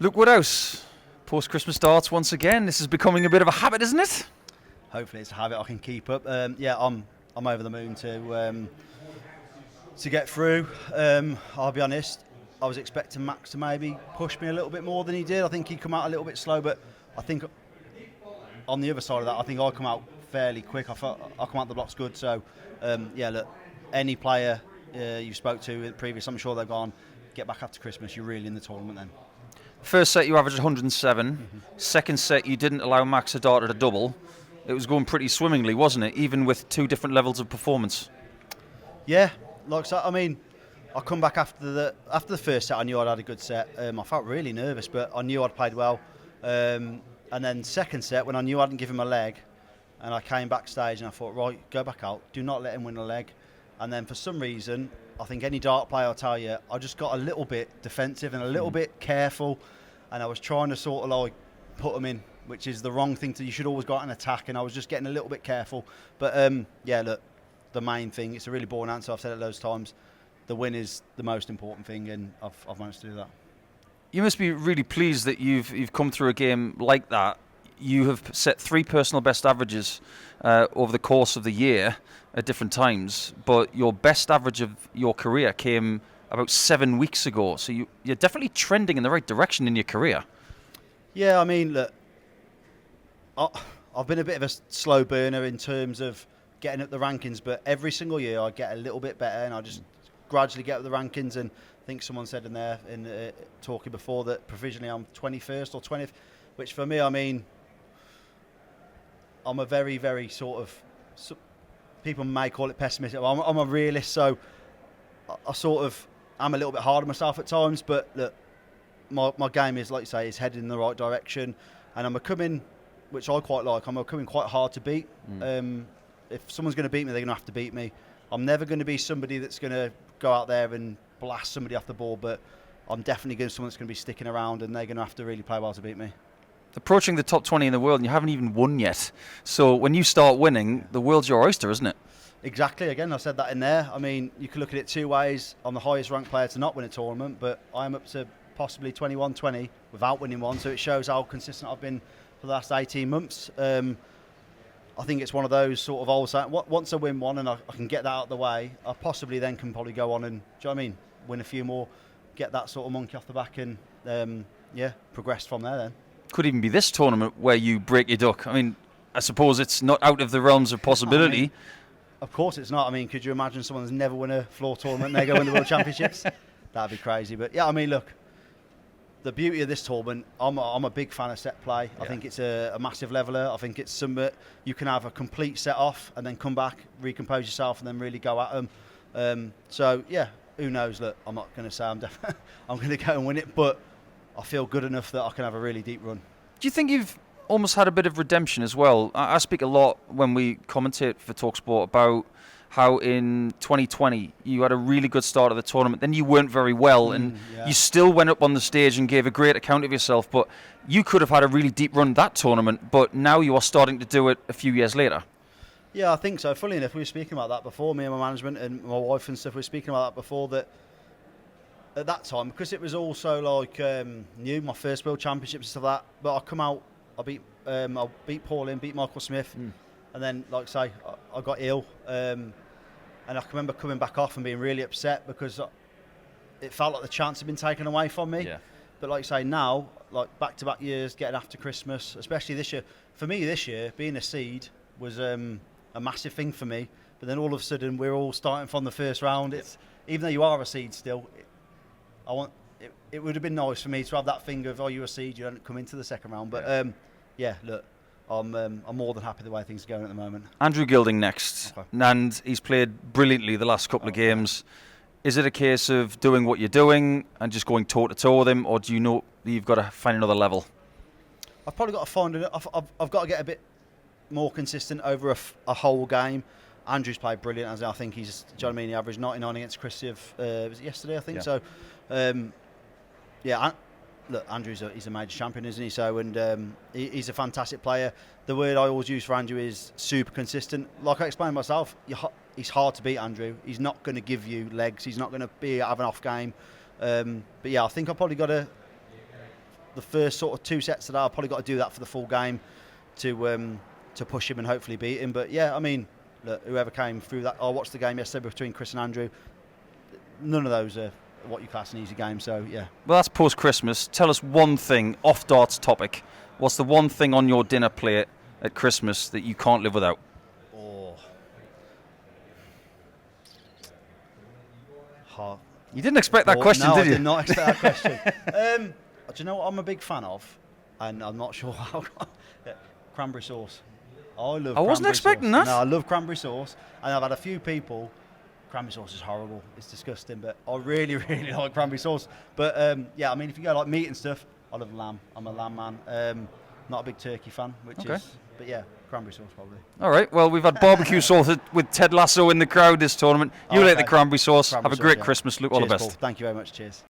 Luke Woodhouse, post-Christmas starts once again. This is becoming a bit of a habit, isn't it? Hopefully it's a habit I can keep up. I'm over the moon to get through. I'll be honest, I was expecting Max to maybe push me a little bit more than he did. I think he come out a little bit slow, but I think on the other side of that, I think I come out fairly quick. I come out the blocks good. So, look, any player you spoke to in the previous, I'm sure they've gone, get back after Christmas, you're really in the tournament then. First set you averaged 107. Mm-hmm. Second set you didn't allow Max a dart at a double. It was going pretty swimmingly, wasn't it? Even with two different levels of performance. Yeah, like so. I mean, I come back after the first set. I knew I'd had a good set. I felt really nervous, but I knew I'd played well. And then second set, when I knew I hadn't given him a leg, and I came backstage and I thought, right, go back out. Do not let him win a leg. And then for some reason, I think any dart player will tell you, I just got a little bit defensive and a little bit careful, and I was trying to sort of like put them in, which is the wrong thing to. You should always go out and attack, and I was just getting a little bit careful. But look, the main thing, it's a really boring answer, I've said it loads of times, the win is the most important thing, and I've managed to do that. You must be really pleased that you've come through a game like that. You have set 3 personal best averages over the course of the year at different times, but your best average of your career came about 7 weeks ago. So you're definitely trending in the right direction in your career. Yeah, I mean, look, I've been a bit of a slow burner in terms of getting up the rankings, but every single year I get a little bit better, and I just gradually get up the rankings. And I think someone said in there, talking before, that provisionally I'm 21st or 20th, which for me, I mean, I'm a very, very sort of, people may call it pessimistic. I'm a realist, so I sort of am a little bit hard on myself at times. But look, my game is, like you say, is headed in the right direction, and I'm becoming, which I quite like, I'm becoming quite hard to beat. If someone's going to beat me, they're going to have to beat me. I'm never going to be somebody that's going to go out there and blast somebody off the ball, but I'm definitely going to be someone that's going to be sticking around, and they're going to have to really play well to beat me. Approaching the top 20 in the world, and you haven't even won yet. So when you start winning, the world's your oyster, isn't it? Exactly. Again, I said that in there. I mean, you can look at it two ways. I'm the highest ranked player to not win a tournament, but I'm up to possibly 21-20 without winning one. So it shows how consistent I've been for the last 18 months. I think it's one of those sort of old saying, once I win one and I can get that out of the way, I possibly then can probably go on and, do you know what I mean, win a few more, get that sort of monkey off the back, and progress from there then. Could even be this tournament where you break your duck. I mean, I suppose it's not out of the realms of possibility. I mean, of course it's not. I mean, could you imagine someone who's never won a floor tournament and they go win the World Championships? That'd be crazy. But yeah, I mean, look, the beauty of this tournament, I'm a big fan of set play. Yeah. I think it's a massive leveller. I think it's something you can have a complete set off and then come back, recompose yourself, and then really go at them. So yeah, who knows? Look, I'm not going to say I'm going to go and win it, but I feel good enough that I can have a really deep run. Do you think you've almost had a bit of redemption as well? I speak a lot when we commentate for talkSPORT about how in 2020 you had a really good start of the tournament, then you weren't very well, and you still went up on the stage and gave a great account of yourself, but you could have had a really deep run that tournament, but now you are starting to do it a few years later. Yeah, I think so. Funnily enough, we were speaking about that before, me and my management and my wife and stuff, we were speaking about that before, that at that time, because it was also like new, my first World Championships and stuff like that, but I come out, I beat Paul, beat Michael Smith, and then, like I say, I got ill, and I can remember coming back off and being really upset because it felt like the chance had been taken away from me. Yeah. But like I say, now, like back-to-back years, getting after Christmas, especially this year, for me this year, being a seed was a massive thing for me. But then all of a sudden, we're all starting from the first round. It's even though you are a seed still, it would have been nice for me to have that thing of, oh, you're a seed, you don't come into the second round. But look, I'm more than happy the way things are going at the moment. Andrew Gilding next, okay. And he's played brilliantly the last couple of games. Is it a case of doing what you're doing and just going toe-to-toe with him, or do you know that you've got to find another level? I've probably got to find it. I've got to get a bit more consistent over a whole game. Andrew's played brilliant, as I think he's, do you know what I mean? He averaged 99 against Christiev, was it yesterday, I think? Yeah. So, look, Andrew's he's a major champion, isn't he? So, and he's a fantastic player. The word I always use for Andrew is super consistent. Like I explained myself, he's hard to beat, Andrew. He's not going to give you legs. He's not going to have an off game. But yeah, I think I've probably got to the first sort of 2 sets of that. I've probably got to do that for the full game to push him and hopefully beat him. But yeah, I mean, look, whoever came through that, I watched the game yesterday between Chris and Andrew. None of those are what you class an easy game. So yeah. Well, that's post-Christmas. Tell us one thing off darts topic. What's the one thing on your dinner plate at Christmas that you can't live without? You didn't expect that question, no, did you? I did not expect that question. Do you know what I'm a big fan of? And I'm not sure how. Cranberry sauce. I wasn't expecting that. No, I love cranberry sauce. And I've had a few people, cranberry sauce is horrible, it's disgusting, but I really, really like cranberry sauce. But yeah, I mean, if you go like meat and stuff, I love lamb. I'm a lamb man. Not a big turkey fan, but yeah, cranberry sauce probably. All right, well, we've had barbecue sauce with Ted Lasso in the crowd this tournament. You like the cranberry sauce. Have a great Christmas, Luke. All the best. Paul. Thank you very much. Cheers.